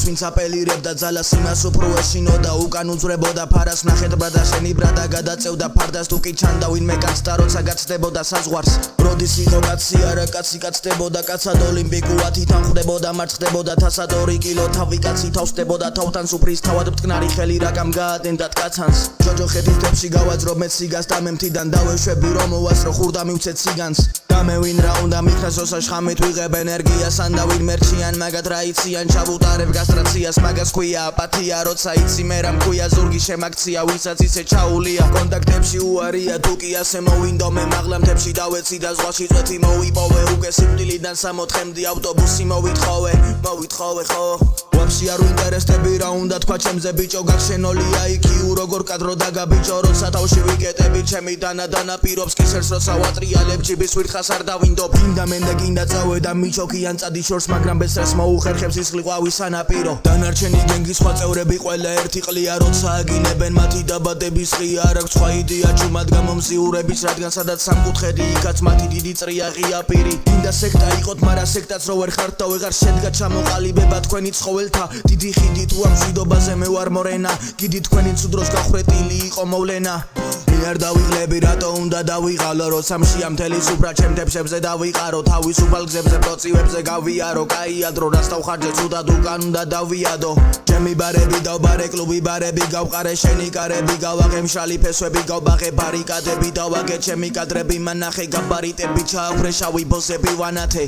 ვინც აპელირებდა ძალას იმას უფრო ეშინოდა უკან უძრებოდა ფარას ნახეთ ბრა და შენი ბრა და გადაწევდა ფარდას თუ კი ჩანდა ვინმე კაცს და როცა გაცდებოდა საზღვარს როდის იყო კაცი არა კაცი კაცდებოდა კაცად ოლიმპიკურად ითანხმდებოდა მარცხდებოდა თასად 2 კილო თავი კაცი თავსდებოდა თავთან სუფრის თავად მტკნარი ხელი რაგამ გაადენდათ კაცანს ჯოჯოხეთის თებში გავაძრო მე ციგას და მე მთიდან დავეშვები რომ მოვასრო ხურდა მივცეთ ციგანს და მე ვინ რა უნდა მიქნას ოსა შხამით ვიღებ ენერგიას ან და ვინ მერჩიან მაგათ რა იციან ჩავუტარებ გასტრაციას მაგას ქვია აპათია როცა იცი მე რა მქვია ზურგი შემაქცია ვისაც ისე ჩაულია კონტაქტებში უარია თუ კი ასე მოვინდო მე მაღლა მთებში დავეცი და ზღვაში წვეთი მოვიპოვე უკვე სიკვდილიდან 60-მდე ავტობუსი მოვითხოვე ხო ვაფშე არ ვინტერესდები რა უნდა თქვა ჩემზე ბიჭო გახშენოლია იქიუ როგორ კადრო დაგაბიჭო როცა თავში ვიკეტები ჩემი დანა პირობს კისერს როცა ვატრიალებ ჯიბის ვირთხას არ დავინდო გინდა მენ და გინდა წავე და მიჩოქიან წადი შორს მაგრამ ბესრას მოუხერხებს ის ყლიყვავის სანაპირო დანარჩენი გენგის სხვა წევრები ყველა ერთი ყლია როცა აგინებენ მათი დაბადების ღია არ აქვს სხვა იდეა ჩუმად გამომზიურების რადგან სადაც სამკუთხედი იქაც მათი დიდი წრიაღია პირი გინდა სექტა იყოთ მაგრამ სექტაც რო ვერ ხართ და ვეღარ შედგა ჩამოყალიბება თქვენი ცხოველთა დიდი ხიდი თუ ამ მშვიდობაზე მე ვარ მორენა გიდი თქვენი ცუდროს გახრეტილი იყო მოვლენა მე არ დავიღლები რატო უნდა დავიღალო როცა მშია მთელი სუფრა ჩემ თებშებზე დავიყარო თავისუფალ გზებზე პროცივებზე გავიარო კაია დრო რას დავხარჯე ცუდად უკან უნდა დავიადო ჩემი ბარები დავბარე კლუბი ბარები გავყარე შენი კარები გავაღე მშალი ფესვები გავბაღე ბარიკადები დავაგე ჩემი კადრები მანახე გაბარიტები ჩაახრე შავი ბოსები ვანათე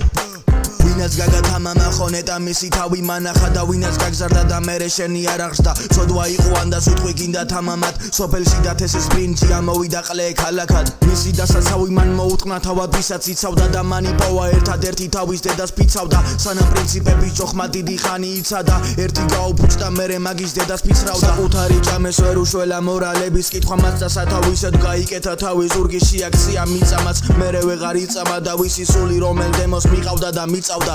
ვინაც გაგათამამა ხონეტა მისი თავი მანახა და ვინაც გაგზარდა და მერე შენი არ აღსდა ცოდვა იყო ან და სიტყვი გინდა თამამად სოფელში დათესეს ბრინჯი ამოვიდა ყლე ქალაქად მისი დასაცავი მან მოუტყნა თავად ვისაც იცავდა და მან იპოვა ერთადერთი თავის დედას ფიცავდა სანამ პრინციპები ჭოხმა დიდი ხანი იცადა ერთი გაუფუჭდა მერე მაგის დედას ფიცრავდა საკუთარი ჭამეს ვერ უშველა მორალების კითხვა მას და სათავისად გაიკეთა თავი ზურგიში აქცია მიწამაც მერე ვეღარ იწამა და ვისი სული რომელ დემოს მიყავდა და მიწავდა